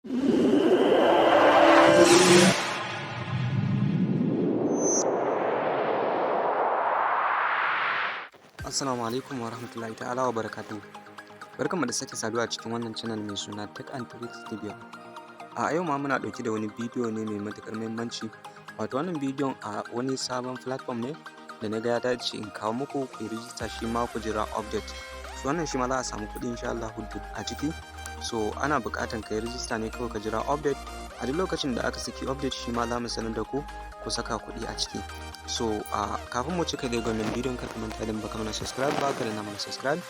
Assalamu alaikum wa rahmatullahi ta'ala wa barakatuhu. Barkanmu da sake saduwa a cikin wannan channel mai suna Tech and Tricks TV. A yau ma muna ɗauke da wani bidiyo ne mai matuƙar muhimmanci. Wato wannan bidiyon a wani sabon platform ne da na ga ya dace in kawo muku ku yi rijista shi ma ku jira update. So wannan shi ma za a samu kuɗi insha Allah a ciki. So ana buƙatar ka yi rijista ne kawai ka jira update. A duk lokacin da aka saki update shi ma za mu sanar da ku saka kuɗi a ciki. So kafin mu cika dai wannan bidiyon kar ka manta idan baka mana subscribe ba ka danna mana subscribe,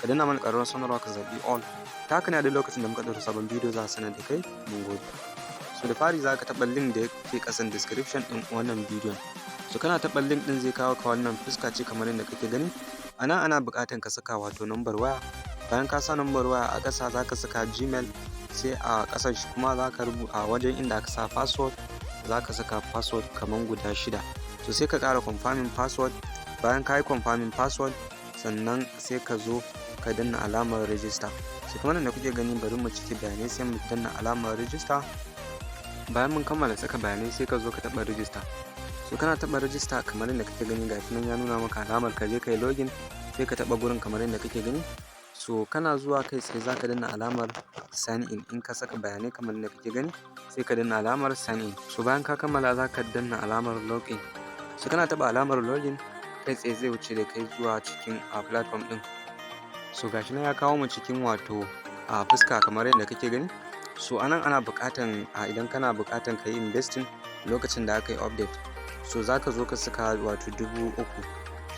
ka danna mana ƙararrawar sanarwa ka zaɓi all. Ta haka ne a duk lokacin da muka ɗaura sabon bidiyo za a sanar da kai. Mun gode. So da fari za ka taɓa link da yake ƙasan description ɗin wannan bidiyon. So kana taɓa link ɗin zai kawo ka wannan fuska ce kamar yadda kake gani. A nan ana buƙatar ka saka wato number waya. Bayan ka sa number waya a ƙasa za ka saka Gmail, sai a ƙasan shi kuma za ka rubuta wajen inda aka sa password za ka saka password kamar guda 6. So sai ka ƙara confirming password. Bayan ka yi confirming password sannan sai ka zo ka danna alamar register. So kamar yadda kuke gani bari mu cike bayanai sai mu danna alamar register. Bayan mun kammala saka bayanai sai ka zo ka taɓa register. So kana taɓa register kamar yadda kake gani gashi nan ya nuna maka alamar ka je ka yi login, sai ka taɓa gurin kamar yadda kake gani. So kana zuwa kai tsaye za ka danna alamar sign in ka saka bayanai kamar yadda kake gani sai ka danna alamar sign in. So bayan ka kammala za ka danna alamar login. So kana taɓa alamar login kai tsaye zai wuce da kai zuwa cikin platform ɗin. So gashi nan ya kawo mu cikin wato fuska kamar yadda kake gani. So anan ana buƙatan idan kana buƙatan ka yi investing lokacin da aka yi update, so za ka zo ka saka wato 3,000.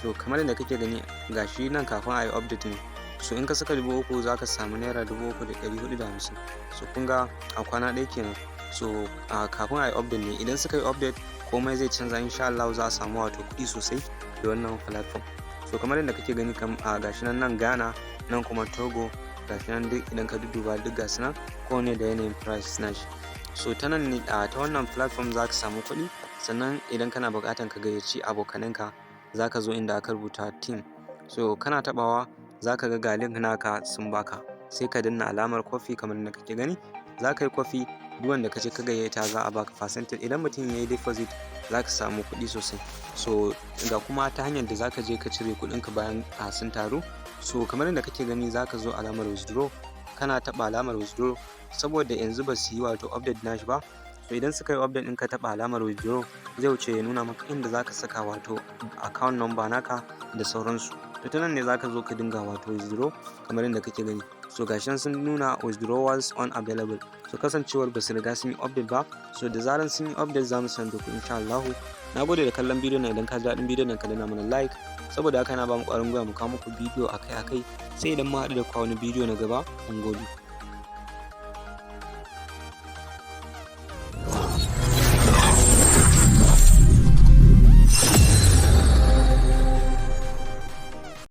So kamar yadda kake gani gashi nan kafin a yi update ne. So in ka saka 3,000 za ka samu naira 3,450. So kun ga a kwana ɗaya kenan. So kafin a yi update ne, idan suka yi update komai zai canza insha Allah za a samu wato kuɗi sosai da wannan platform. So kamar yadda kake gani gashi nan Ghana, nan kuma Togo, gashi nan duk idan ka duduba duk gasu nan kowane da yanayin price nashi. So ta nan ne ta wannan platform za ka samu kuɗi. Sannan idan kana buƙatar ka gayyaci abokananka za ka zo inda aka rubuta team. So kana taɓawa za ka ga link naka sun baka, sai ka danna alamar coffee kamar yadda kake gani. Za ka yi coffee, duk wanda ka ce ka gayyata za a baka percentage. Idan mutum ya yi deposit za ka samu kuɗi sosai. So ga kuma ta hanyar da za ka je ka cire kuɗinka bayan sun taru. So kamar yadda kake gani za ka zo alamar withdraw, kana taɓa alamar withdraw saboda yanzu ba su yi wato update nashi ba. So idan suka yi update ɗin ka taɓa alamar withdraw zai wuce ya nuna maka inda za ka saka wato account number naka da sauransu. To ta nan ne za ka zo ka dinga wato withdraw kamar yadda kake gani. So gashi sun nuna withdrawals unavailable. So kasancewar ba su riga sun yi update ba, so da zaran sun yi update za mu sanar da ku insha Allah. Na gode da kallon bidiyon nan. Idan ka ji daɗin bidiyon nan ka danna mana like, saboda haka yana ba mu ƙwarin gwiwa mu kawo muku bidiyo akai-akai. Sai idan mun haɗu da ku a wani bidiyo na gaba, mun gode.